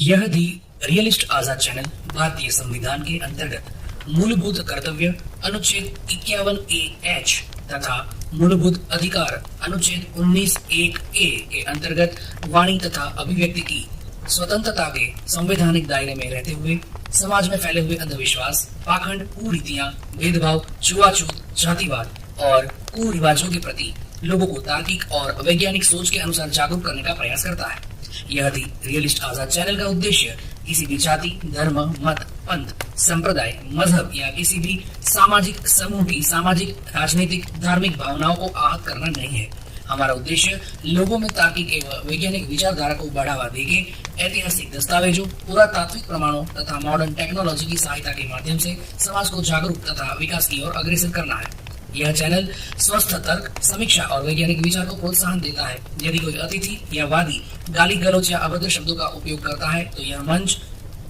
यह दी रियलिस्ट आजाद चैनल भारतीय संविधान के अंतर्गत मूलभूत कर्तव्य अनुच्छेद 51A(H) तथा मूलभूत अधिकार अनुच्छेद 19(1)A के अंतर्गत वाणी तथा अभिव्यक्ति की स्वतंत्रता के संवैधानिक दायरे में रहते हुए समाज में फैले हुए अंधविश्वास, पाखंड, कुरीतियां, भेदभाव, छुआछूत, जातिवाद और कुरिवाजों के प्रति लोगों को तार्किक और वैज्ञानिक सोच के अनुसार जागरूक करने का प्रयास करता है। यह दी रियलिस्ट आजाद चैनल का उद्देश्य किसी भी जाति, धर्म, मत, पंथ, संप्रदाय, मजहब या किसी भी सामाजिक समूह की सामाजिक, राजनीतिक, धार्मिक भावनाओं को आहत करना नहीं है। हमारा उद्देश्य लोगों में तार्किक एवं वैज्ञानिक विचारधारा को बढ़ावा देके ऐतिहासिक दस्तावेजों, पुरातात्विक प्रमाणों तथा मॉडर्न टेक्नोलॉजी की सहायता के माध्यम से समाज को जागरूक तथा विकास की ओर अग्रसर करना है। यह चैनल स्वस्थ तर्क, समीक्षा और वैज्ञानिक विचार को प्रोत्साहन देता है। यदि कोई अतिथि या वादी गाली गलौज या अभद्र शब्दों का उपयोग करता है तो यह मंच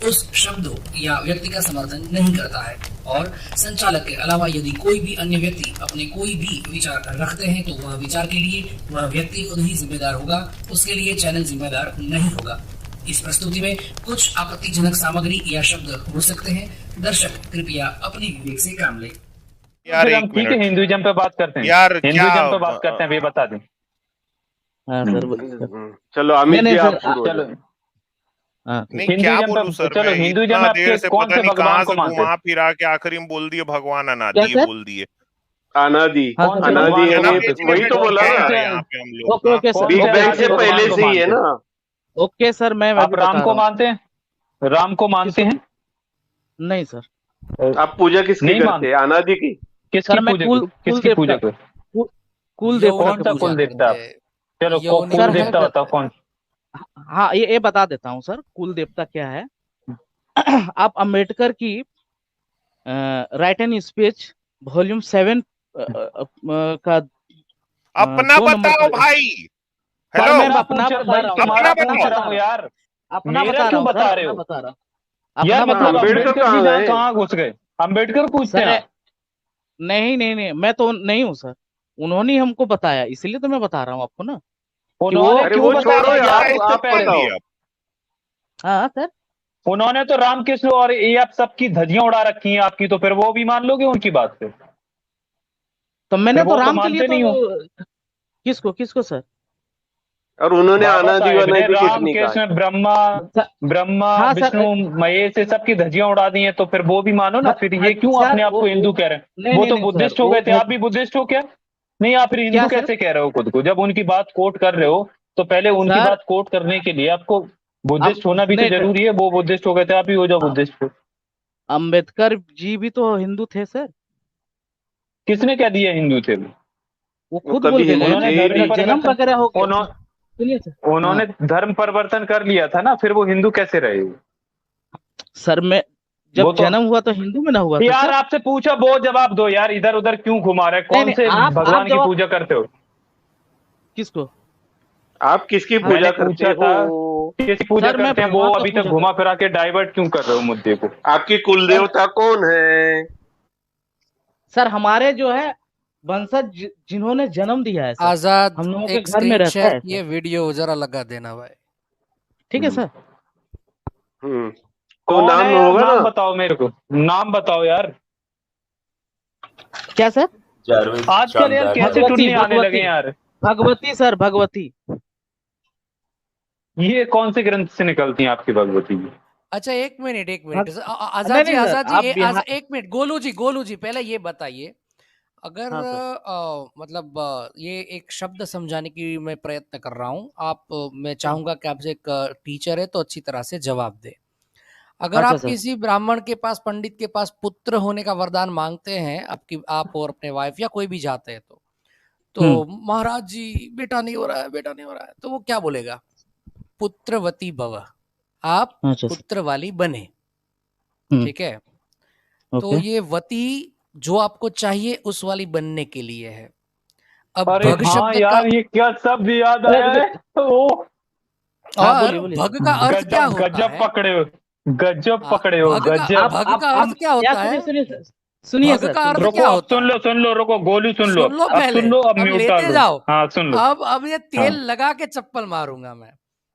उस शब्दों या व्यक्ति का समर्थन नहीं करता है और संचालक के अलावा यदि कोई भी अन्य व्यक्ति अपने कोई भी विचार रखते हैं तो वह विचार के लिए वह व्यक्ति खुद ही जिम्मेदार होगा, उसके लिए चैनल जिम्मेदार नहीं होगा। इस प्रस्तुति में कुछ आपत्तिजनक सामग्री या शब्द हो सकते हैं। दर्शक कृपया अपने विवेक से काम लें। यार हम ठीक है, हिंदुइज्म पे बात करते हैं यार, हिंदुइज्म पे बात करते हैं, ये बता दें। हाँ सर, चलो अमित जी आप चलो नहीं क्या बोलूं सर, चलो हिंदुइज्म में आपके कौन से भगवान को मानते हैं? घुमा फिरा के आखिरी में बोल दिए भगवान अनादि बोल दिए। अनादि अनादि है ना, वही तो बोला ना यहाँ पे हम लोग। ओके सर, बिग बैंग से पहले से ही है ना। ओके सर, मैं आप राम को मानते हैं? राम को मानते हैं? नहीं सर। आप पूजा किसकी करते हैं? अनादि की? किसकी पूजा करते? कुल देवता। कौन सा कुल देवता? चलो कुल देवता बताओ कौन? हाँ, ये बता देता हूँ सर, कुल देवता क्या है। आप अम्बेडकर की राइट एंड स्पीच वॉल्यूम 7 का अपना बताओ भाई। हेलो, मैं अपना बता रहा हूँ यार, अपना मेरा क्यों बता रहे हो? यार मतलब अम्बेडकर जी कहाँ घुस गए? अम्बेडकर पूछते हैं? नहीं, मैं तो नहीं हूँ सर, उन्होंने ही हमको बताया, इसलिए तो मैं बता रहा हूँ आपको ना। उन्होंने क्यों बताया? आप हाँ सर, उन्होंने तो रामकृष्ण और ये आप सबकी धज्जियां उड़ा रखी हैं आपकी, तो फिर वो भी मान लोगे उनकी बात पे? तो मैंने तो राम के लिए नहीं तो किसको सर? और उन्होंने अनादि रामकृष्ण, ब्रह्मा, विष्णु, महेश से सबकी धज्जियां उड़ा दी हैं, तो फिर वो भी मानो ना। फिर ये क्यों अपने आप को हिंदू कह रहे हैं? वो तो बुद्धिस्ट हो गए थे, आप भी बुद्धिस्ट हो क्या? नहीं, आप फिर हिंदू कैसे कह रहे हो खुद को? जब उनकी बात कोट कर रहे हो तो पहले उनकी बात कोट करने के लिए आपको बुद्धिस्ट होना भी तो जरूरी है। वो बुद्धिस्ट हो गए थे, आप भी हो जाओ बुद्धिस्ट। अम्बेडकर जी भी तो हिंदू थे सर। किसने क्या दिया हिंदू थे? वो खुद बोल के जन्म वगैरह हो गया। उन्होंने धर्म परिवर्तन कर लिया था ना, फिर वो हिंदू कैसे रहे? सर मैं जब जन्म हुआ तो हिंदू में ना हुआ? यार आपसे पूछा, वो जवाब दो यार, इधर उधर क्यों घुमा रहे? कौन से भगवान की पूजा करते हो? किसको? आप किसकी पूजा करते हो? किसकी पूजा करते हैं? वो अभी तक घुमा फिरा के डाइवर्ट क्यों कर रहे हो मुद्दे को? आपकी कुल देवता कौन है? सर हमारे जो है वंशज जिन्होंने जन्म दिया है सर, आजाद, हम लोगों के घर में रहता है। ये वीडियो जरा लगा देना भाई, ठीक है सर। तो नाम होगा ना? बताओ मेरे को, नाम बताओ यार। क्या सर? आजकल यार कैसे टुन्नी आने लगे यार? भगवती सर, भगवती। ये कौन से ग्रंथ से निकलती है आपकी भगवती जी? अच्छा एक मिनट आजाद जी, एक मिनट, गोलू जी पहले ये बताइए, अगर मतलब ये एक शब्द समझाने की मैं प्रयत्न कर रहा हूँ, आप मैं चाहूंगा कि आपसे एक टीचर है तो अच्छी तरह से जवाब दे। अगर आप किसी ब्राह्मण के पास, पंडित के पास पुत्र होने का वरदान मांगते हैं, आप और अपने वाइफ या कोई भी जाते हैं तो महाराज जी बेटा नहीं हो रहा है, तो वो क्या बोलेगा? पुत्रवती भव, आप पुत्र वाली बने, ठीक है? तो ये वती जो आपको चाहिए उस वाली बनने के लिए है। अब भग शब्द यार ये क्या शब्द याद आया है? और भग का अर्थ क्या होता है? गजब पकड़े हो। भग का अर्थ क्या होता है? सुनिए भग का अर्थ क्या होता है? सुन लो, रुको, गोलू सुन लो, अब लेते जाओ। हाँ सुन लो। अब ये तेल लगा के चप्पल मारूंगा मैं।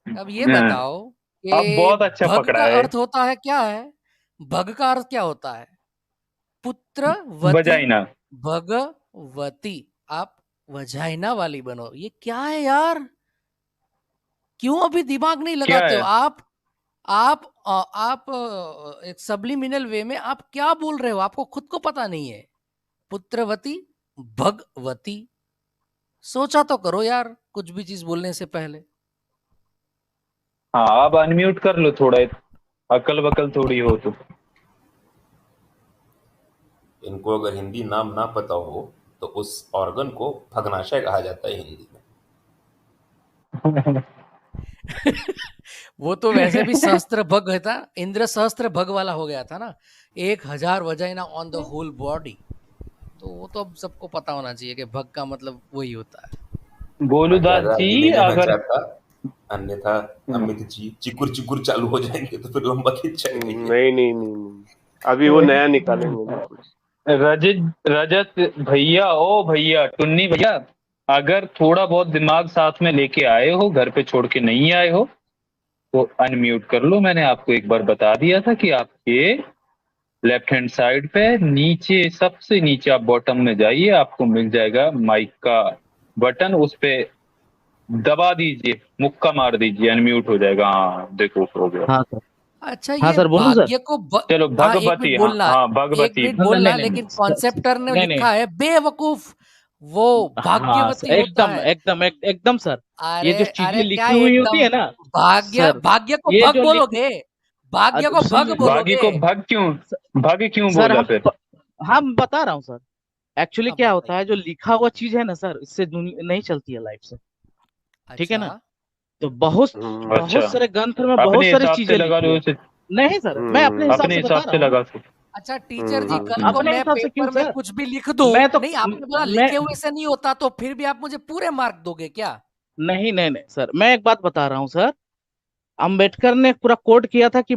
अब ये बताओ आप बहुत अच्छा भग पकड़ा का है। अर्थ होता है क्या है? भग का अर्थ क्या होता है? पुत्रवती, वजाइना। भगवती। आप वजाइना वाली बनो, ये क्या है यार? क्यों अभी दिमाग नहीं क्या लगाते हो है? आप एक सब्लिमिनल वे में आप क्या बोल रहे हो, आपको खुद को पता नहीं है। पुत्रवती, भगवती, सोचा तो करो यार कुछ भी चीज बोलने से पहले। हाँ, आप अनम्यूट कर लो थोड़ा, अकल वकल थोड़ी हो तो। इनको अगर हिंदी नाम ना पता हो तो उस ऑर्गन को भग्नाशय कहा जाता है हिंदी में। वो तो वैसे भी सहस्त्र भग है था, इंद्र सहस्त्र भग वाला हो गया था ना, 1000 vagina on the whole body. तो वो तो अब सबको पता होना चाहिए कि भग का मतलब वही होता है। गोलूदास ज्यादा आगे जी, नहीं जाना अगर चाहता, अन्यथा अमित जी चिकुर चिकुर चालू हो जाएंगे तो फिर लंबा खींच जाएंगे। नहीं, अभी वो नया निकालेंगे ना कुछ। रजत भैया, ओ भैया, टुन्नी भैया, अगर थोड़ा बहुत दिमाग साथ में लेके आए हो, घर पे छोड़ के नहीं आए हो, तो अनम्यूट कर लो। मैंने आपको एक बार बता दिया था कि आपके लेफ्ट हैंड साइड पे नीचे, सबसे नीचे आप बॉटम में जाइए, आपको मिल जाएगा माइक का बटन, उस पे दबा दीजिए, मुक्का मार दीजिए, अनम्यूट हो जाएगा। हाँ देखो, हो गया। हाँ सर। अच्छा, हाँ ये सर, बोलूं सर? भाग्य को चलो, हाँ, एक भगवती। मिनट हाँ बोलना, हाँ, एक भगवती। मिनट नहीं नहीं बोलना, नहीं लेकिन नहीं कॉन्सेप्टर ने नहीं नहीं। लिखा है बेवकूफ, वो हाँ भाग्यवती सर, होता एकदम है। एकदम एकदम सर। ये अरे जो चीजें अरे, क्या लिखी हुई होती एकदम? है ना भाग्य, सर, भाग्य को ये भग जो लिखी, बोलोगे? भाग्य को सुन भग लीजिए भागी बोलोगे? को भग क्यों सर। बोला फिर? हम बता रहा हूँ सर, एक्चुअली हाँ, क्या होता बताइए। है, जो लिखा हुआ चीज है ना सर, इससे दुनिया नहीं चलती है लाइफ से। ठीक है ना? अच्छा, तो बहुत अच्छा, बहुत सारे ग्रंथ में बहुत अपने सारी हिसाब से चीजें लगा लिखी लो है। उसे, नहीं सर, मैं अपने हिसाब अपने से बता हिसाब रहा से हूँ। लगा सो। अच्छा टीचर जी, कल को अपने मैं हिसाब से क्यों पेपर में सर? कुछ भी लिख दूं, मैं तो नहीं आपने बोला मैं लिखे हुए से नहीं होता, तो फिर भी आप मुझे पूरे मार्क दोगे क्या? नहीं नहीं नहीं सर, मैं एक बात बता रहा हूँ सर। अंबेडकर ने पूरा कोट किया था कि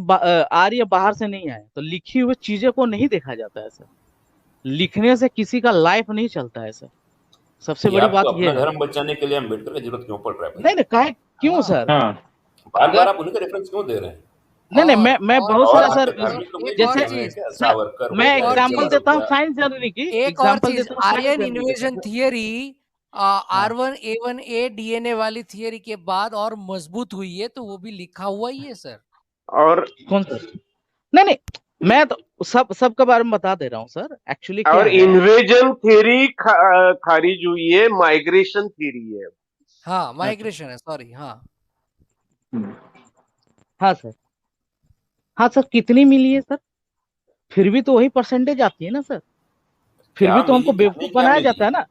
आर्य बाहर से नहीं आए, तो लिखी हुई चीजें को नहीं देखा जाता है सर। लिखने से किसी का लाइफ नहीं चलता है सर, सबसे ये बड़ी आपको बात अपना ये है। धर्म बचाने के लिए अम्बेडकर की जरूरत क्यों पड़ रहा है भाई? नहीं नहीं, काहे क्यों हाँ, सर? हाँ, बार बार अगर आप उन्हीं का रेफरेंस क्यों दे रहे हैं? नहीं नहीं, मैं और बहुत और सारा आपके सर, धार्मिक लोग नहीं एक और लिखे जैसे हुए हैं चीज, क्या? सर, सावरकर मैं हो एक गया, और एग्जांपल चीज, नेहरू हो देता हूँ गया। साइंस जर्नी की, एक और एग्जांपल चीज, देता हूँ साइंस आर्यन जर्नी की इन्वेजन सर। थियरी, हाँ, R1A1A डीएनए वाली थियरी के बाद और मजबूत हुई है, तो वो भी लिखा हुआ ही है सर। और कौन सर? नहीं नहीं, मैं तो सबके बारे में बता दे रहा हूँ सर। एक्चुअली क्या है, इन्वेजन थ्योरी खारिज हुई है, माइग्रेशन थ्योरी है। हाँ, हाँ सर, माइग्रेशन है, सॉरी। हाँ, हाँ सर, हाँ सर, कितनी मिली है सर? फिर भी तो वही परसेंटेज आती है ना सर। फिर क्या भी तो मिली, हमको कितने बेवकूफ क्या बनाया मिली? जाता है ना।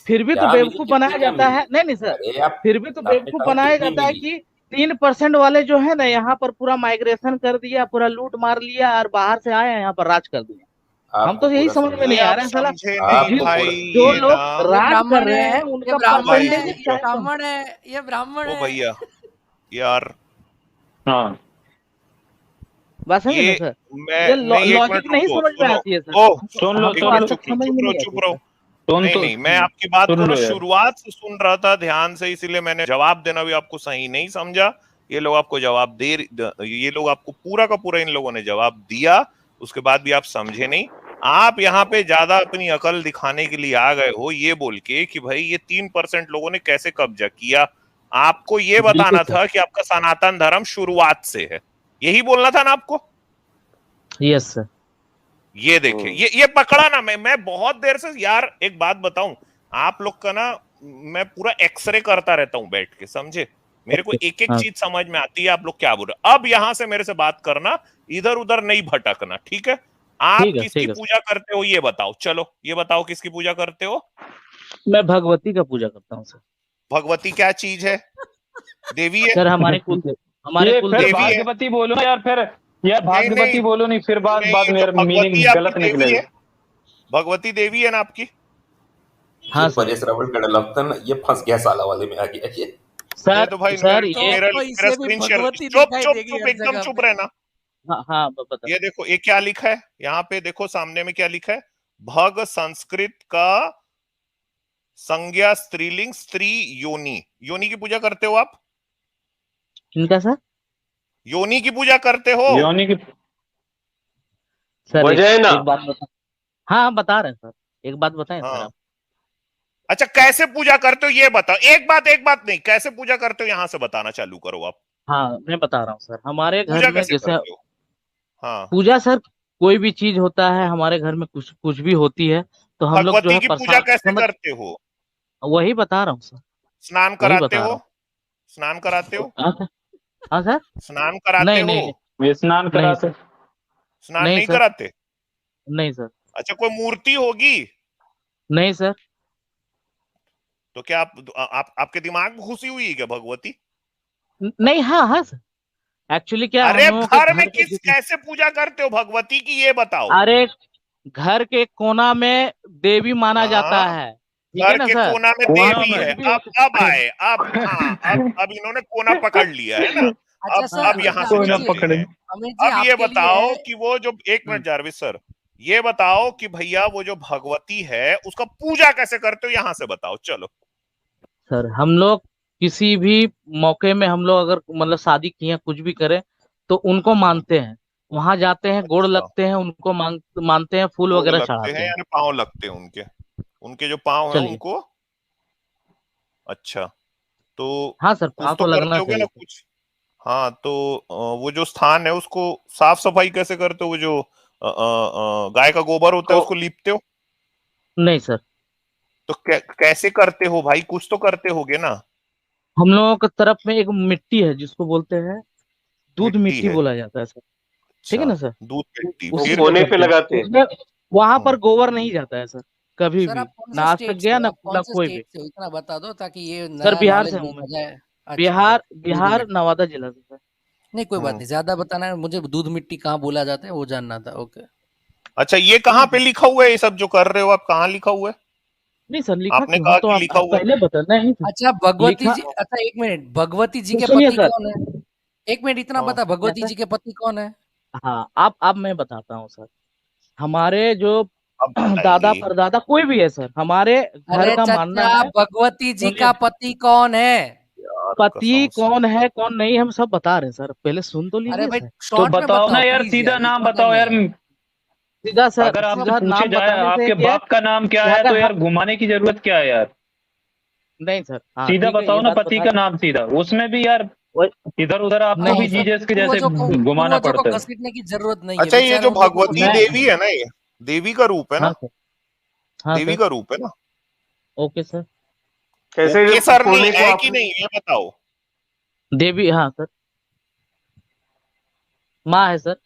फिर भी तो क्या मिली, बेवकूफ कितने बनाया क्या जाता मिली? है। नहीं नहीं सर, अरे आप फिर भी तो आपने बेवकूफ कहा बनाया कितनी जाता है मिली? कि 3% वाले जो है ना, यहाँ पर पूरा माइग्रेशन कर दिया, पूरा लूट मार लिया, और बाहर से आए यहाँ पर राज कर दिया। हम आपको तो यही पूरा समझ में सुनना ये नहीं है। आ आप रहा है साला। समझे नहीं आपको भाई, पूरा जो ये ना। लोग ये राज कर ब्राह्मण रहे है, हैं ये उनका ओ भाई, ब्राह्मण है, परसेंटेज रुक क्या ये जाओ। है? ब्राह्मण है, ये ब्राह्मण ओ है। भैया, यार, हाँ, बात समझे ना ये सर? मैं ये नहीं, एक लॉजिक मिनट नहीं रुको, समझ में सुनो। आती है सर, ओह, सुन लो, हमको एक सुन मिनट, लो, आज तक चुप रहो, समझ चुप में रहो, नहीं आती चुप है रहो। सर। सुन नहीं तो नहीं, मैं आपकी बात को सुन ना लो यार। शुरुआत से सुन रहा था ध्यान से, इसीलिए मैंने जवाब देना भी आपको सही नहीं समझा। ये लोग आपको जवाब ये लोग आपको पूरा का पूरा इन लोगों ने जवाब दिया, उसके बाद भी आप समझे नहीं। आप यहाँ पे ज्यादा अपनी अकल दिखाने के लिए आ गए हो, ये बोल के कि भाई ये 3% लोगों ने कैसे कब्जा किया। आपको ये बिल्कुल बताना सर, था कि आपका सनातन धर्म शुरुआत से है, यही बोलना था ना आपको। Yes sir. ये देखे, ये पकड़ा ना। मैं बहुत देर से यार, एक बात बताऊं, आप लोग का ना, मैं पूरा एक्सरे करता रहता हूं बैठ के, समझे? मेरे को एक एक हाँ, चीज समझ में आती है आप लोग क्या बोल रहे हो। अब यहां से मेरे से बात करना, इधर उधर नहीं भटकना, ठीक है? आप किसकी ठीक है। पूजा करते हो ये बताओ, चलो ये बताओ किसकी पूजा करते हो। मैं भगवती का पूजा करता हूँ सर। भगवती क्या चीज है? देवी है? सर हमारे हमारे ये कुल फिर देवी है? भाग्यवती बोलो ना यार, फिर यार नहीं भाग्यवती नहीं बोलो नहीं, फिर बात नहीं, बात ये जो मेरा भगवती मीनिंग आपकी गलत देवी निकलेगा। है, भगवती देवी है ना आपकी? हाँ ये सर। परेश रावल का लगता है ना, ये फंस गया साला वाले में आ गया ये। ये सर तो भाई सर तो ये, मेरा तो मेरा इसे भी स्क्रीन शेयर, भगवती चुप दिखाई चुप देगी चुप, हर एकदम जगह चुप पे। रहना। हाँ हाँ, बता। ये देखो, ये क्या लिखा है यहाँ पे, देखो सामने में क्या लिखा है। भग संस्कृत का संज्ञा स्त्रीलिंग, स्त्री योनि। योनि की पूजा करते हो आप? इनका सर योनि की पूजा करते हो? योनि की सर वजह ना। एक बात बता। हाँ बता रहे हैं सर, एक बात बताएं सर हाँ। आप। अच्छा, कैसे पूजा करते हो ये बताओ। एक बात नहीं, कैसे पूजा करते हो यहाँ से बताना चालू करो आप। हाँ मैं बता रहा हूँ सर, हमारे घर पूजा में कैसे जैसे करते हो? हाँ। पूजा सर, कोई भी चीज होता है हमारे घर में, कुछ कुछ भी होती है तो हम लोग जो भगवती है की पूजा प्रसाद कैसे समझ, करते हो? वही बता रहा हूँ सर, स्नान वही कराते बता हो? रहा हूँ। स्नान कराते हो? हाँ सर, हाँ सर। स्नान कराते नहीं हो? नहीं नहीं। ये स्नान नहीं कराते। सर, स्नान नहीं नहीं सर, कराते? नहीं सर, अच्छा, कोई मूर्ति होगी? नहीं सर। तो क्या आप आपके दिमाग में घुसी हुई है क्या भगवती? नहीं, हाँ हाँ सर, एक्चुअली क्या है हम अरे लोगों के घर में घर के किस जितने, कैसे पूजा करते हो भगवती की ये बताओ। अरे घर के कोना में देवी माना जाता हाँ, है, ठीक है घर ना के सर। कोना में वहां पे देवी कुछ है। भी हो अब सकता है। आए, अब हाँ, अब इन्होंने कोना पकड़ लिया है ना। अच्छा सर, अब यहाँ अच्छा से कोई ना अमित जी, चलते पकड़े। हैं। अमित जी अब ये आपके लिए बताओ कि वो जो, एक हम्म, मिनट जारविस सर, ये बताओ कि भैया वो जो भगवती है उसका पूजा कैसे करते हो यहाँ से बताओ चलो। सर हम लोग किसी भी मौके में हम लोग अगर मतलब शादी किए कुछ भी करें तो उनको हम्म, मानते हैं, वहां जाते हैं, गोड़ अच्छा, लगते हैं, उनको मानते हैं, फूल गोड़ वगैरह लगते हैं चढ़ाते हैं। यानी पांव लगते हैं उनके, उनके जो पांव है चलिए, उनको। अच्छा, तो हाँ सर, कुछ पाँव तो तो लगना करते होगे ना चाहिए। कुछ। हाँ, तो वो जो स्थान है उसको साफ सफाई कैसे करते हो? वो जो गाय का गोबर होता है को उसको लीपते हो? नहीं सर, तो कैसे करते हो भाई? कुछ तो करते होगे ना। हम लोगों की तरफ में एक मिट्टी है जिसको बोलते हैं दूध मिट्टी मिट्टी है? बोला जाता है सर, ठीक है अच्छा, ना सर। दूध मिट्टी, वो उसी फिर? से कोने पे करते हैं लगाते हैं। उसमें, वहां हम्म, पर गोबर नहीं जाता है सर, कभी सर भी। आप कौन ना से आज तक स्टेट गया, से, ना आप कौन ना से कोई भी। स्टेट से इतना बता दो ताकि ये सर नया बिहार नॉलेज से हूँ मैं, मिलता जाए। अच्छा बिहार, ओके, दूध बिहार मिट्टी। नवादा जिला से सर। नहीं कोई बात हम्म। नहीं, ज्यादा बताना है मुझे, दूध मिट्टी कहाँ बोला जाता है वो जानना था। ओके। अच्छा, ये कहाँ पे लिखा हुआ है? ये सब जो कर रहे हो आप कहाँ लिखा हुआ है? नहीं सर, लिखा आपने क्यों, हम कहा तो कि आप लिखा हुआ है। पहले बता, नहीं सर अच्छा भगवती लिखा। जी, अच्छा एक मिनट, भगवती जी तो के सुनिए पति सर, कौन है? एक मिनट इतना हाँ, बता, क्या भगवती सर, जी के पति कौन है? हाँ आप मैं बताता हूँ सर। हमारे जो अब दादा बताएंगे। परदादा कोई भी है सर, हमारे घर अरे का मानना चाचा, है। भगवती जी सुनिए, का पति कौन है? यार पति कसम से। कौन है कौन नहीं हम सब बता रहे हैं सर, पहले सुन तो अरे लीजिए भाई सर। तो शॉर्ट में बताओ ना बताओ यार, प्लीज सीधा यार, नाम इतना टाइम बताओ नहीं यार। है। सीधा सर, अगर आपसे सीधा पूछे नाम जाए बताने से आपके क्या है बाप का नाम क्या कि है तो अगर यार घुमाने की जरूरत क्या है यार? नहीं सर, हाँ सीधा ठीक है, बताओ ये ना बात पति बता का दें। नाम सीधा, उसमें भी यार वो- इधर उधर आपको नहीं भी सर, जीजस के जैसे घुमाना पूर्वजों को पड़ता है। घसीटने की जरूरत नहीं है, अच्छा, ये बेचारे जो उन लोगों को भगवती ज्ञान मैं, देवी नहीं है। है ना, ये देवी का रूप है हाँ ना? सर, हाँ देवी सर, का रूप है ना? Okay sir. कैसे ओके सर, नहीं कोने को है आप। कि नहीं ये बताओ। देवी, हाँ सर, माँ है सर।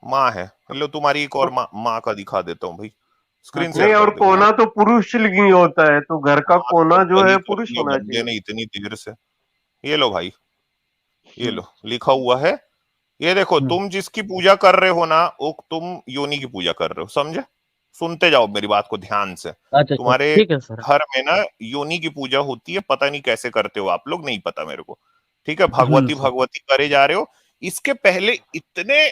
माँ है? लो तुम्हारी एक और माँ का दिखा देता हूँ भाई, हाँ स्क्रीन सर, नहीं, शेयर और कर दो भैया। कोना तो पुरुष लिंगी होता है, तो घर का हाँ, तो कोना जो वही है कर पुरुष दिया होना बंदे चाहिए। ने इतनी देर से। ये लो भाई, ये हम्म, लो लिखा हुआ है। ये देखो, हम्म, तुम जिसकी पूजा कर रहे हो ना, वो तुम योनि की पूजा कर रहे हो, समझे? सुनते जाओ मेरी बात को ध्यान से। अच्छा अच्छा, तुम्हारे ठीक है सर। घर में ना योनि की पूजा होती है, पता नहीं कैसे करते हो आप लोग, नहीं पता मेरे को। ठीक है, भगवती सर, भगवती करे जा रहे हो। इसके पहले इतने,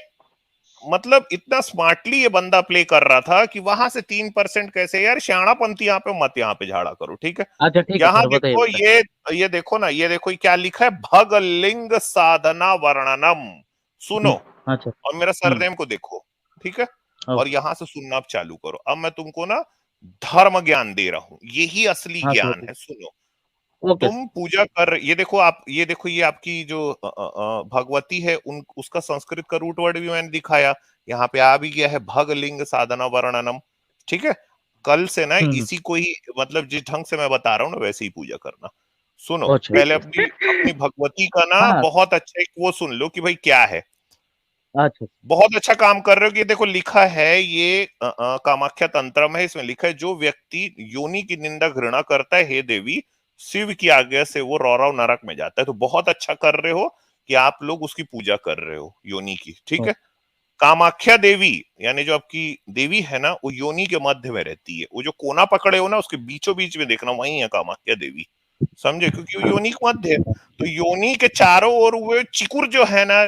मतलब इतना स्मार्टली ये बंदा प्ले कर रहा था कि वहां से 3% कैसे, यार श्याणापंथी यहाँ पे मत, यहाँ पे झाड़ा करो, ठीक है? अच्छा ठीक है यहाँ सर, बताइए देखो, बताइए। ये देखो ना, ये देखो ये क्या लिखा है, भगलिंग साधना वर्णनम। सुनो, अच्छा, और मेरा सरनेम को देखो, ठीक है? और ओके, यहां से सुनना आप चालू करो। अब मैं तुमको ना धर्म ज्ञान दे रहा हूं, यही असली हाँ सर, ज्ञान ओके, है, सुनो। ओके सर, तुम पूजा कर, ये देखो आप, ये देखो ये आपकी जो भगवती है, उन उसका संस्कृत का रूट वर्ड भी मैंने दिखाया। यहाँ पे आ भी गया है, भगलिंग साधना वर्णनम, ठीक है? कल से ना हम्म, इसी को ही, मतलब जिस ढंग से मैं बता रहा हूँ ना वैसे ही पूजा करना। सुनो, अच्छा पहले अच्छा, अपनी अपनी भगवती का ना हाँ, बहुत अच्छा एक वो सुन लो कि भाई क्या है। अच्छा, बहुत अच्छा काम कर रहे हो कि देखो लिखा है, ये कामाख्या तंत्रम है, इसमें लिखा है, जो व्यक्ति योनि की निंदा घृणा करता है, हे देवी, शिव की आज्ञा से वो रौरव नरक में जाता है। तो बहुत अच्छा कर रहे हो कि आप लोग उसकी पूजा कर रहे हो योनि की, ठीक ओ- है? कामाख्या देवी यानी जो आपकी देवी है ना, वो योनि के मध्य में रहती है। वो जो कोना पकड़े हो ना, उसके बीचों बीच में देखना, वही है कामाख्या देवी, समझे? क्योंकि वो योनि के मध्य है। तो योनि के चारों ओर वो चिकुर जो है ना,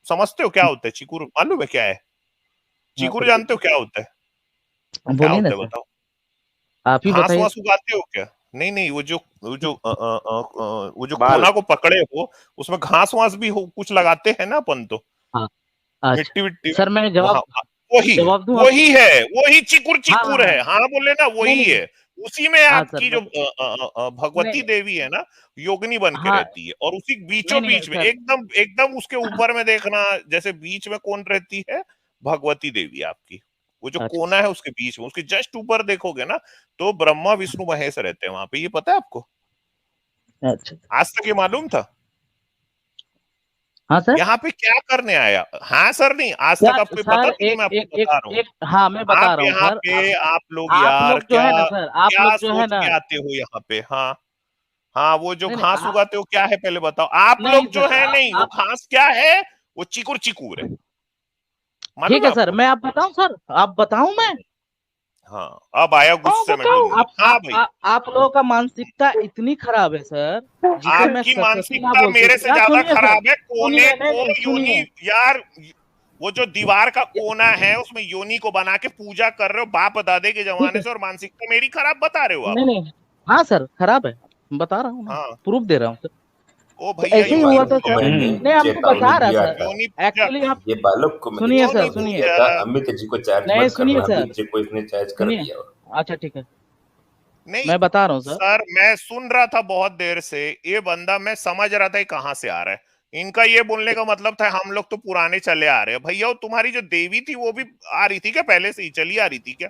समझते हो क्या होता है चिकुर? मालूम है क्या है हाँ चिकुर? सर, जानते हो क्या होता है? क्या बोलिए ना होता है सर, बताओ। आप ही घास बताइए वास सर। उगाते हो क्या? नहीं नहीं, वो जो बाल। कोना को पकड़े हो उसमें घास वास भी हो, कुछ लगाते हैं ना अपन तो, हाँ अच्छा मिट्टी विट्टी। सर, मैं हाँ, वही जवाब दूं वही आपको? है, वही चिकुर हाँ चिकुर हाँ है, हाँ बोले ना नहीं वही नहीं है। उसी में हाँ सर आपकी जो भगवती नहीं देवी है ना, योगिनी बन के हाँ रहती है, और उसी नहीं बीचों नहीं बीच में सर एकदम एकदम उसके ऊपर में देखना, जैसे बीच में कौन रहती है, भगवती देवी आपकी। वो जो अच्छा कोना है उसके बीच में, उसके जस्ट ऊपर देखोगे ना, तो ब्रह्मा विष्णु महेश रहते हैं वहां पे, ये पता है आपको? अच्छा आज तक ये मालूम था? हाँ सर। यहाँ पे क्या करने आया? हाँ सर, नहीं आज तक यार आपको ये पता सर था, तो एक मैं आपको एक एक बता रहा हूँ। एक हाँ मैं बता आप रहा हूँ यहाँ सर। पे, आप लोग आप यार लोग जो है क्या ना सर, आप क्या लोग जो है सोच ना, के आते हो यहाँ पे? हाँ हाँ, वो जो नहीं नहीं घास उगाते हो क्या है पहले बताओ? आप नहीं लोग जो सर है, नहीं वो आप घास क्या है? वो चिकुर चिकुर है, मालूम ठीक है है सर, आपको? मैं आप बताऊं सर, आप बताऊं मैं? हाँ, अब आया हाँ गुस्से में बताओ। टुन्नी। हाँ भाई, आप लोगों का मानसिकता इतनी खराब है सर, जिसे मैं आपकी सरस्वती ना मानसिकता बोल के। मेरे से यार ज्यादा सुनिए सर, खराब है। कोने सुनिए, नहीं को नहीं योनि, सुनिए। यार वो जो दीवार का कोना है उसमें योनि को बना के पूजा कर रहे हो बाप दादे के ठीक जमाने है, से, और मानसिकता मेरी खराब बता रहे हो आप? नहीं नहीं हाँ सर खराब है, बता रहा हूँ ना, हाँ, प्रूफ दे रहा हूँ सर। ओ तो भैया ऐसे ये ही हुआ योनि था बालक को सर, पूजक, मैंने नहीं आपको चेतावनी बता रहा दिया सर। था। योनि पूजक, एक्चुअली आप ये बालक को मैंने सुनिए सर, योनि चेतावनी सुनिए, दिया था, पूजक। अमित जी को चार्ज नहीं मत सुनिए करना, सर, अमित जी को इसने चार्ज कर सुनिए, दिया। अच्छा ठीक है, नहीं मैं बता रहा हूँ सर। सर, मैं सुन रहा था बहुत देर से ये बंदा, मैं समझ रहा था ये कहाँ से आ रहा है। इनका ये बोलने का मतलब था हम लोग तो पुराने चले आ रहे हैं। भैया वो तुम्हारी जो देवी थी वो भी आ रही थी क्या? पहले से ही चली आ रही थी क्या?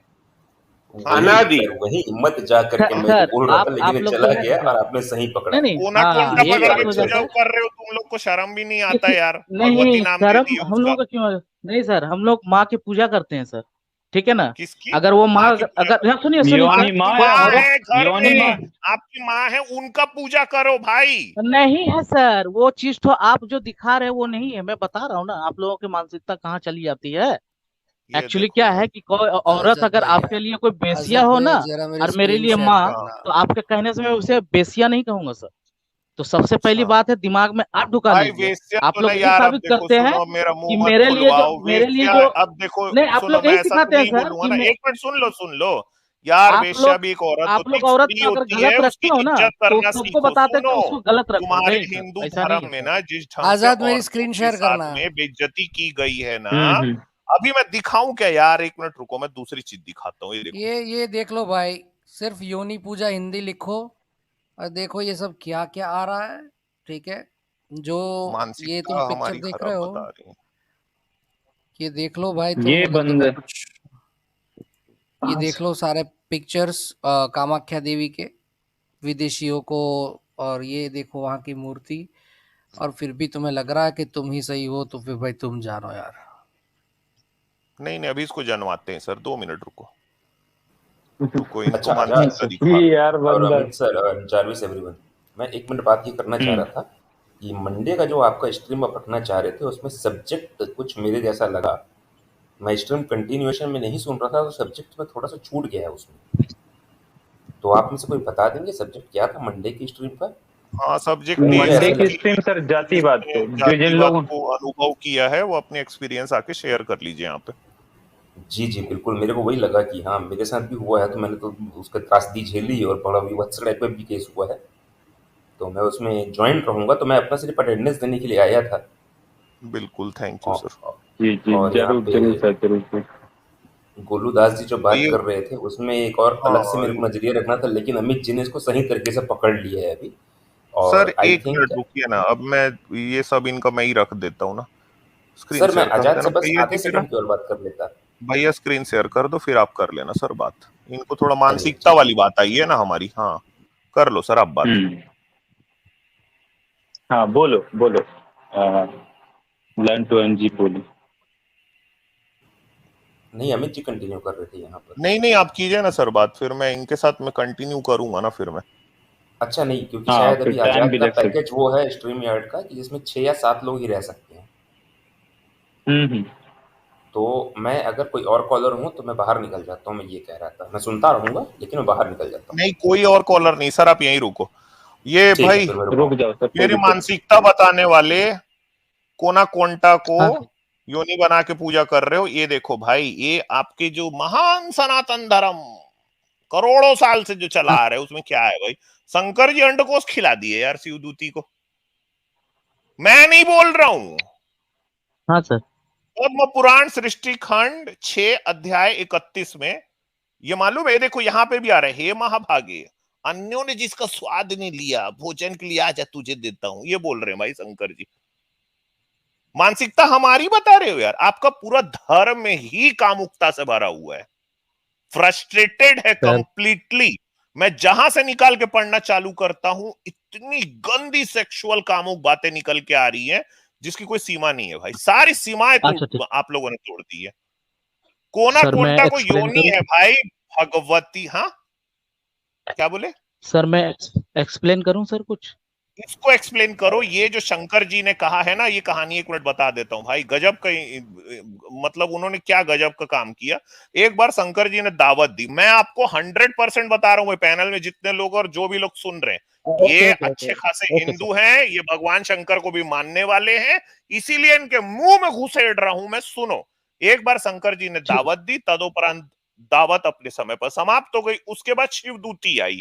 हाँ वही बोलो। अनादि। सर, वही हिम्मत जा करके मैं तो सर बोल रहा था, लेकिन आप ये लोग चला जो है ना गया सर, और आपने सही पकड़ा। नहीं नहीं कोना हाँ कोना ये पकड़ बात के हो पूजा जाता है। कर रहे हो तुम लोग को, शर्म भी नहीं आता किसी यार? भगवती नहीं नाम दे शर्म दिए हम उसका। लोगों का क्यों नहीं सर, हम लोग माँ की पूजा करते हैं सर, ठीक है ना। किसकी? अगर वो माँ माँ की पूजा अगर करो। हाँ, सुनिए सुनिए सर, योनि आपकी माँ कोई या माँ औरत, है घर योनि सुनिए, माँ? में, आपकी माँ है, उनका पूजा करो भाई। नहीं है सर वो चीज, तो आप जो दिखा रहे हैं वो नहीं है, मैं बता रहा हूँ ना आप लोगों की मानसिकता कहाँ चली जाती है। ये एक्चुअली देखो क्या है भाई। कि कोई औरत आजाद अगर भाई, आपके लिए कोई बेसिया आजाद हो भाई ना, जरा मेरी और मेरे स्क्रीन लिए शेयर माँ, करना। तो आपके कहने से मैं उसे बेसिया नहीं कहूंगा सर। तो सबसे पहली अच्छा बात है, दिमाग में आप ढुका भाई, लीजिए। वेश्या आप तो लोग नहीं यही यार, अब साबित देखो करते हैं सुनो, मेरा कि मुंह मत खुलवाओ। मेरे लिए वेश्या, जो, अब देखो नहीं आप सुनो, लोग यही मैं ऐसा तो सिखाते हैं नहीं सर बोलूंगा कि ना, मैं, एक मिनट सुन लो यार। आप वेश्या लोग भी एक औरत आप होती है, लोग एक औरत स्त्री को अगर होती है, गलत उसकी रखते हो ना, इज्जत तो करना सबको सीखो। बताते हैं कि सुनो, उसको गलत रखो, तुम्हारे नहीं सर हिंदू ऐसा नहीं धर्म है में सर। ना जिस ढंग से आजाद मेरी औरतों स्क्रीन के शेयर साथ करना। में बेइज्जती की गई है ना, हम्म। अभी मैं दिखाऊं क्या यार? एक मिनट रुको, मैं दूसरी चीज दिखाता हूँ, ये देखो। ये देख लो भाई, सिर्फ योनि पूजा हिंदी लिखो और देखो ये सब क्या क्या आ रहा है। ठीक है, जो ये तुम मानसिकता पिक्चर हमारी देख रहे खराब हो, बता रही है। ये देख लो भाई तुम, ये अगर बंद। तुम्हें कुछ, ये देख लो सारे पिक्चर्स कामाख्या देवी के, विदेशियों को, और ये देखो वहां की मूर्ति, और फिर भी तुम्हें लग रहा है कि तुम ही सही हो, तो फिर भाई तुम जानो यार। नहीं नहीं, अभी इसको जनवाते हैं सर, 2 मिनट रुको। रुको, इनको अच्छा आजाद मानसिकता सर दिखा। ये यार और बंदर। अमित सर और जारविस एवरीवन, मैं 1 मिनट बात ये करना चाह रहा था कि मंडे का जो आपका स्ट्रीम आप रखना चाह रहे थे, उसमें सब्जेक्ट कुछ मेरे जैसा लगा। मैं स्ट्रीम कंटिन्यूएशन में नहीं सुन रहा था, तो सब्जेक्ट में थोड़ा सा छूट गया है उसमें। तो आप में से कोई बता देंगे सब्जेक्ट क्या था मंडे की स्ट्रीम का? हाँ, सब्जेक्ट मुझे ये मंडे ऐसा है की लग, कि स्ट्रीम सर जातिवाद जिसने पे, जो जिन जातिवाद लोगों, को अनुभव किया है वो अपने एक्सपीरियंस आके शेयर कर लीजिए यहाँ पे। जी जी बिल्कुल, मेरे को वही लगा कि हाँ मेरे साथ भी हुआ है, तो मैंने तो उसका त्रासदी झेली और बड़ा विभत्स टाइप में भी केस हुआ है। तो मैं उसमें ज्वाइंट रहूंगा, तो मैं अपना सिर्फ अटेंडेंस देने के लिए आया था। बिल्कुल, थैंक यू औ- सर। जी जी और यहाँ जरूर पे जरूर सर जरूर सर। गोलू दास जी जो बात ये कर रहे थे, उसमें एक और अलग से हाँ मेरे को नजरिया रखना था, लेकिन अमित जी ने इसको सही तरीके से पकड़ लिया है अभी। सर, और आई एक थिंक, मिनट रुकिए ना, अब मैं ये सब इनका मैं ही रख देता हूँ ना। स्क्रीन सर मैं शेयर कर आजाद देना से बस भैया आधे जी मेरा। सेकंड की और बात कर लेता। भैया स्क्रीन शेयर कर दो, फिर आप कर लेना सर बात। इनको थोड़ा चलिए मानसिकता ठीक है। वाली बात आई है ना हमारी। हाँ, कर लो सर आप बात। हाँ बोलो बोलो, लर्न टू अर्न जी बोलो। नहीं, अमित जी कंटिन्यू कर रहे थे यहाँ पर। नहीं नहीं, आप कीजिए ना सर बात, फिर मैं इनके साथ में कंटिन्यू करूंगा ना फिर मैं। अच्छा नहीं, क्योंकि हाँ शायद फिर अभी टाइम आजाद भी का लग सकता। पैकेज वो है स्ट्रीम यार्ड का कि जिसमें 6 या 7 लोग ही रह सकते हैं। हम्म। तो मैं अगर कोई और कॉलर हूँ तो मैं बाहर निकल जाता हूँ, मैं ये कह रहा था। मैं सुनता रहूंगा लेकिन मैं बाहर निकल जाता हूँ। नहीं, कोई और कॉलर नहीं सर, आप यहीं रुको। ये ठीक है, भाई फिर मैं रुक रुका। जाओ सर, कोई मेरी दिक्कत नहीं। मानसिकता बताने वाले कोना कोंटा को हाँ योनि बना के पूजा कर रहे हो। ये देखो भाई, ये आपके जो महान सनातन धर्म करोड़ों साल से जो चला आ रहा है उसमें क्या है भाई? शंकर जी अंडकोश खिला दिए यार शिवदूती को, मैं नहीं बोल रहा हूं। हाँ सर। पद्म पुराण सृष्टि खंड 6 अध्याय 31 में ये मालूम है, देखो यहां पे भी आ रहा है, हे महाभागे अन्यों ने जिसका स्वाद नहीं लिया भोजन के लिए आजा तुझे देता हूं, ये बोल रहे हैं भाई शंकर जी। मानसिकता हमारी बता रहे हो यार, आपका पूरा धर्म में ही कामुकता से भरा हुआ है, फ्रस्ट्रेटेड है कंप्लीटली। मैं जहां से निकाल के पढ़ना चालू करता हूं इतनी गंदी सेक्सुअल कामुक बातें निकल के आ रही हैं जिसकी कोई सीमा नहीं है भाई, सारी सीमाएं तो आप लोगों ने तोड़ दी है। कोना कोंटा को योनी है भाई भगवती। हाँ क्या बोले सर? मैं एक्सप्लेन करूं सर कुछ? इसको एक्सप्लेन करो। ये जो शंकर जी ने कहा है ना, ये कहानी 1 मिनट बता देता हूं भाई, गजब का, मतलब उन्होंने क्या गजब का काम किया। एक बार शंकर जी ने दावत दी, मैं आपको 100% बता रहा हूं पैनल में जितने लोग और जो भी लोग सुन रहे हैं, ये अच्छे खासे हिंदू हैं, ये भगवान शंकर को भी मानने वाले हैं, इसीलिए इनके मुंह में घुसेड़ रहा हूं मैं। सुनो, एक बार शंकर जी ने दावत दी, तदुपरांत दावत अपने समय पर समाप्त हो गई, उसके बाद शिवदूती आई।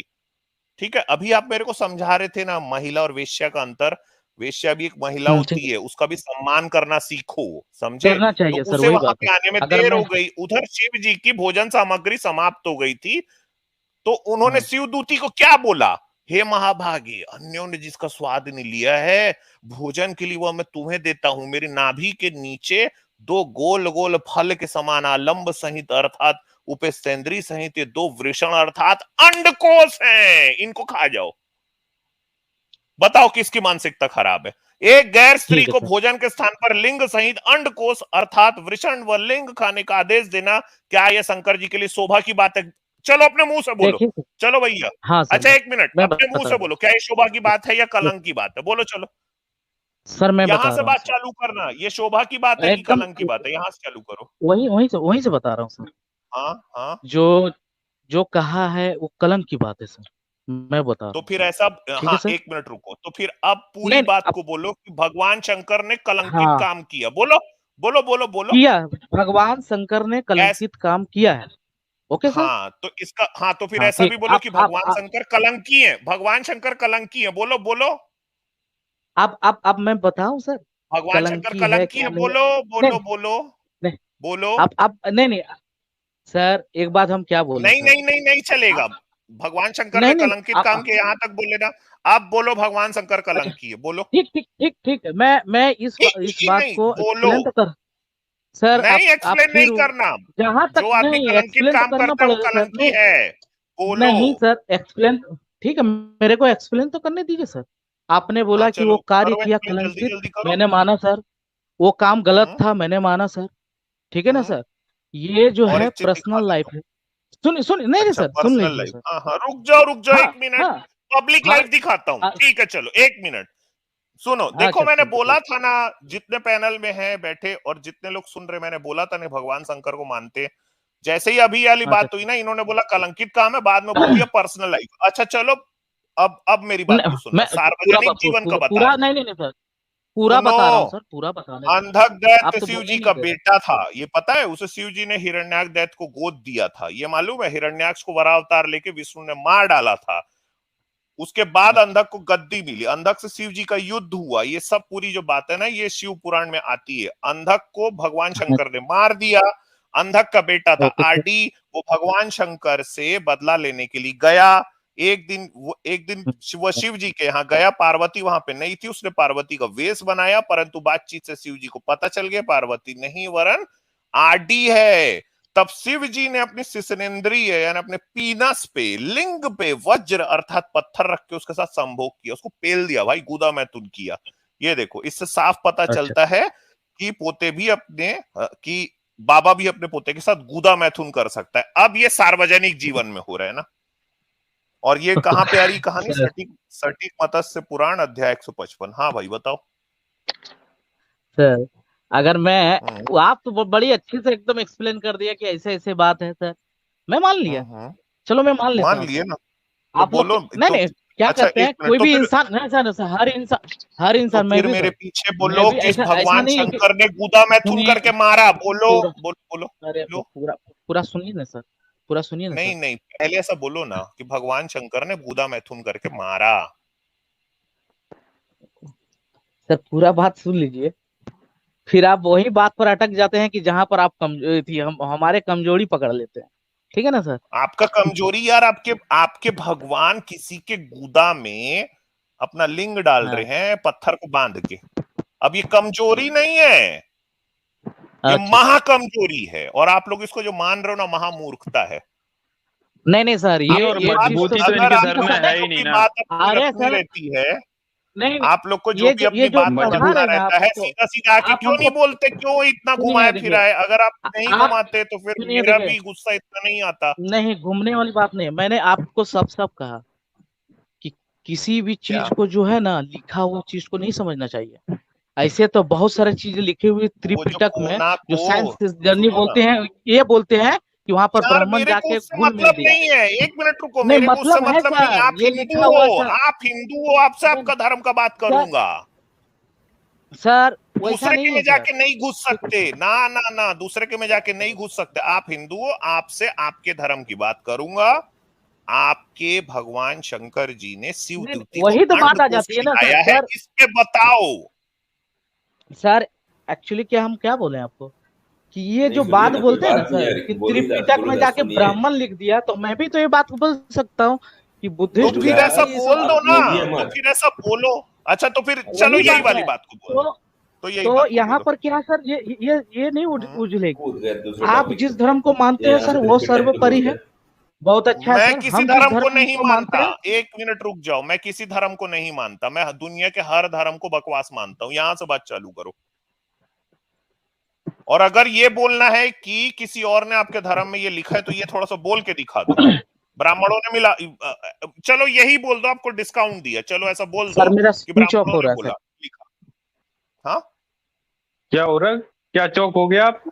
ठीक है, अभी आप मेरे को समझा रहे थे ना महिला और वेश्या का अंतर, वेश्या भी एक महिला होती है, उसका भी सम्मान करना सीखो, समझे? करना चाहिए तो सर, उसे वही वहां बात पे है। आने में देर हो गई, उधर शिव जी की भोजन सामग्री समाप्त हो गई थी, तो उन्होंने शिवदूती को क्या बोला, हे महाभागी अन्यों ने जिसका स्वाद नहीं लिया है भोजन के लिए वह मैं तुम्हें देता हूं, मेरी नाभि के नीचे 2 गोल गोल फल के समान आलंब सहित अर्थात उपेन्द्री सहित 2 वृषण अर्थात अंडकोश हैं, इनको खा जाओ। बताओ किसकी मानसिकता खराब है? एक गैर स्त्री को भोजन के स्थान पर लिंग सहित अंडकोश अर्थात वृषण व लिंग खाने का आदेश देना, क्या यह शंकर जी के लिए शोभा की बात है? चलो अपने मुंह से बोलो, चलो भैया। हाँ सर, अच्छा 1 मिनट अपने मुंह से बोलो, क्या ये शोभा की बात है या कलंक की बात है? बोलो चलो सर, मैं यहां से बात चालू करना, ये शोभा की बात है कि कलंक की बात है, यहां से चालू करो। वहीं से बता रहा हूँ सर। हाँ हाँ, जो कहा है वो कलंक की बात है सर, मैं बता रहा हूँ। तो फिर ऐसा, हाँ 1 मिनट रुको, तो फिर अब पूरी बात को बोलो कि भगवान शंकर ने कलंकित काम किया। बोलो बोलो बोलो बोलो। किया, भगवान शंकर ने कलंकित काम किया है। Okay sir. हाँ तो इसका, हाँ तो फिर ऐसा भी बोलो कि भगवान शंकर कलंकी है, भगवान शंकर कलंकी है। बोलो बोलो। अब मैं बताऊं सर, भगवान शंकर कलंकी है, बोलो बोलो बोलो बोलो। अब नहीं सर, एक बात हम क्या बोले? नहीं चलेगा। भगवान शंकर ने कलंकित काम किया, यहाँ तक बोले ना। आप बोलो भगवान शंकर कलंकी है, बोलो। ठीक है, मैं इस बात को एक्सप्लेन तो कर सर। नहीं एक्सप्लेन नहीं करना, जहां तक जो आदमी कलंकित काम करता है वो कलंकी है, बोलो। नहीं सर, एक्सप्लेन ठीक है, मेरे को एक्सप्लेन तो करने दीजिए सर। आपने बोला कि वो कार्य किया कलंकित, मैंने माना सर, वो काम गलत था, मैंने माना सर, ठीक है ना सर। ये जो है पर्सनल लाइफ है। सुन नहीं सर, सुन लीजिए सर। रुक जाओ 1 मिनट, पब्लिक लाइफ दिखाता हूँ। ठीक है चलो 1 मिनट सुनो। देखो मैंने बोला था ना, जितने पैनल में है बैठे और जितने लोग सुन रहे, मैंने बोला था ना भगवान शंकर को मानते। जैसे ही अभी वाली बात हुई ना, इन्होंने बोला कलंकित काम है, बाद में बोल दिया पर्सनल लाइफ। अच्छा चलो अब मेरी बात को सुनो, सार्वजनिक जीवन का बता। नहीं सर, पूरा बता रहा हूँ सर, पूरा बता रहा हूँ। अंधक दैत्य शिव जी का बेटा था, ये पता है? उसे शिव जी ने हिरण्याक्ष दैत्य को गोद दिया था, ये मालूम है? हिरण्याक्ष को वराह अवतार लेके विष्णु ने मार डाला था। उसके बाद अंधक को गद्दी मिली, अंधक से शिव जी का युद्ध हुआ। ये सब पूरी जो बात है ना, ये शिव पुराण में आती है। अंधक को भगवान शंकर ने मार दिया। अंधक का बेटा था आडी, वो भगवान शंकर से बदला लेने के लिए गया। एक दिन वो शिव जी के यहाँ गया, पार्वती वहां पे नहीं थी, उसने पार्वती का वेश बनाया, परंतु बातचीत से शिव जी को पता चल गया पार्वती नहीं वरन आडी है। तब शिव जी ने अपनी शिशनेन्द्रिय यानी अपने पीनस पे, लिंग पे वज्र अर्थात पत्थर रख के उसके साथ संभोग किया, उसको पेल दिया भाई, गुदा मैथुन किया। ये देखो, इससे साफ पता चलता है कि पोते भी अपने कि बाबा भी अपने पोते के साथ गुदा मैथुन कर सकता है। अब ये सार्वजनिक जीवन में हो रहा है ना। और ये कहाँ पे आ रही कहानी? सटीक मत्स्य पुराण अध्याय 155। हाँ भाई बताओ सर। अगर मैं, आप तो बड़ी अच्छी से एकदम एक्सप्लेन कर दिया कि ऐसे ऐसे बात है सर, मैं मान लिया। चलो मैं मान लेता हूँ। मान लिए ना, आप बोलो नहीं क्या कहते हैं, कोई भी इंसान हर इंसान मैं भी मेरे पीछे बोलो कि भगवान शंकर ने गुदा मैथुन करके मारा। बोलो बोलो बोलो पूरा सुनिए ना सर, पूरा सुनिए ना नहीं सर। नहीं, पहले ऐसा बोलो ना कि भगवान शंकर ने बूदा मैथुन करके मारा। सर पूरा बात सुन लीजिए, फिर आप वही बात पर अटक जाते हैं कि जहां पर आप कमजोरी थी, हम हमारे कमजोरी पकड़ लेते हैं। ठीक है ना सर। आपका कमजोरी यार, आपके आपके भगवान किसी के गुदा में अपना लिंग डाल रहे हाँ। हैं पत्थर को बांध के। अब ये कमजोरी नहीं है, ये अच्छा। महाकमजोरी है, और आप लोग इसको जो मान रहे हो ना, महामूर्खता है। नहीं नहीं सर, नहीं, और ये चीज तो मजबूती तो बिल्कुल अगर इनके नहीं धर्म आपको में सर। है ही जो नहीं भी ना। बात अपनी अरे रखनी सर, रहती है, नहीं, आप लोग को जो भी ये अपनी जो बात आप पर पढ़ा रखना रहे हैं ना, रहता है, आपको सीधा सीधा आके आप क्यों नहीं हमको बोलते, क्यों इतना सुनिए घुमाए देखिए, फिराए? अगर आप नहीं आप घुमाते तो फिर सुनिए मेरा देखिए, भी गुस्सा इतना नहीं आता। नहीं घूमने वाली बात नहीं है, मैंने आपको सब सब कहा कि किसी भी क्या? चीज को जो है ना लिखा हुआ चीज को नहीं समझना चाहिए। ऐसे तो बहुत सारी चीजें लिखी हुई वो जो त्रिपिटक में, कोना जो को, साइंस जर्नी सुनो ना बोलते हैं, ये बोलते हैं कि वहां पर यार, ब्राह्मण मेरे को जाके उससे घुल मिल मतलब दिया। नहीं है, एक मिनट रुको, नहीं मेरे को उससे मतलब है मतलब नहीं। सर, आप ये हिंदू लिखा हुआ हो, सर। आप हिंदू हो, आपसे आपका धर्म का बात सर, करूंगा। सर वैसा दूसरे के नहीं में है सर। जाके नहीं घुस सकते ना, ना ना, दूसरे के में जाके नहीं घुस सकते। आप हिंदू हो, आपसे आपके धर्म की बात करूंगा। आपके भगवान शंकर जी ने शिव नहीं द्युति को वही तो बात आ अंडकोश जाती है ना सर। खिलाया है, सर इस पे बताओ। सर एक्चुअली क्या हम क्या बोले आपको कि ये नहीं जो सुनिए बात ना, कोई बोलते हैं ना बात नहीं सर यार, कि त्रिपिटक बोलो में इधर जाके सुनिए। ब्राह्मण लिख दिया, तो मैं भी तो ये बात बोल सकता हूँ कि तो बुद्धिस्ट भी फिर रुद्रा, ऐसा ये बोल सब दो आप ना, बोलिए तो मत। फिर ऐसा बोलो। अच्छा, तो फिर चलो वही यही बात वाली है। बात को बोलो, तो तो यही तो बात को यहाँ बोलो। पर क्या सर, ये नहीं हम्म। उजलेगी। कूद गए दूसरे आप टॉपिक जिस पे, धर्म को मानते या हैं यहाँ सर से वो त्रिपिटक पे घुस सर्वोपरि है। गए। बहुत अच्छा है मैं सर, किसी हम जिस धर्म को धर्म नहीं को मानते मानता, हैं। एक मिनट रुक जाओ, मैं किसी धर्म को नहीं मानता, मैं दुनिया के हर धर्म को बकवास मानता हूं। यहां से बात चालू करो। और अगर ये बोलना है कि किसी और ने आपके धर्म में ये लिखा है, तो ये थोड़ा सा बोल के दिखा दो। ब्राह्मणों ने मिला, चलो यही बोल दो, आपको डिस्काउंट दिया, चलो ऐसा बोल सर दो मेरा कि स्विच ऑफ ब्राह्मणों हो ने रहा है बोला, सर। लिखा। हाँ, क्या हो रहा है? क्या चौक हो गया आप?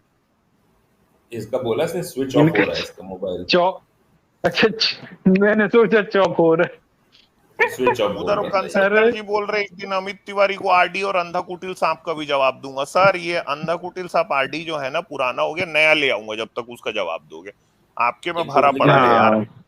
इसका बोला से स्विच ऑफ हो रहा है इसका मोबाइल, चौक? अच्छा, मैंने सोचा चौक हो रहा है। स्विच ऑफ बोल उधर रहा था ये। कंसल्टेंट जी बोल रहे, एक दिन अमित तिवारी को आरडी और अंधा कुटिल सांप का भी जवाब दूंगा। सर, ये अंधा कुटिल सांप आरडी जो है ना, पुराना हो गया, नया ले आऊंगा, जब तक उसका जवाब दोगे। आपके में एक भरा डुप्लीकेट पड़ा ले है आओ। यार। हाँ,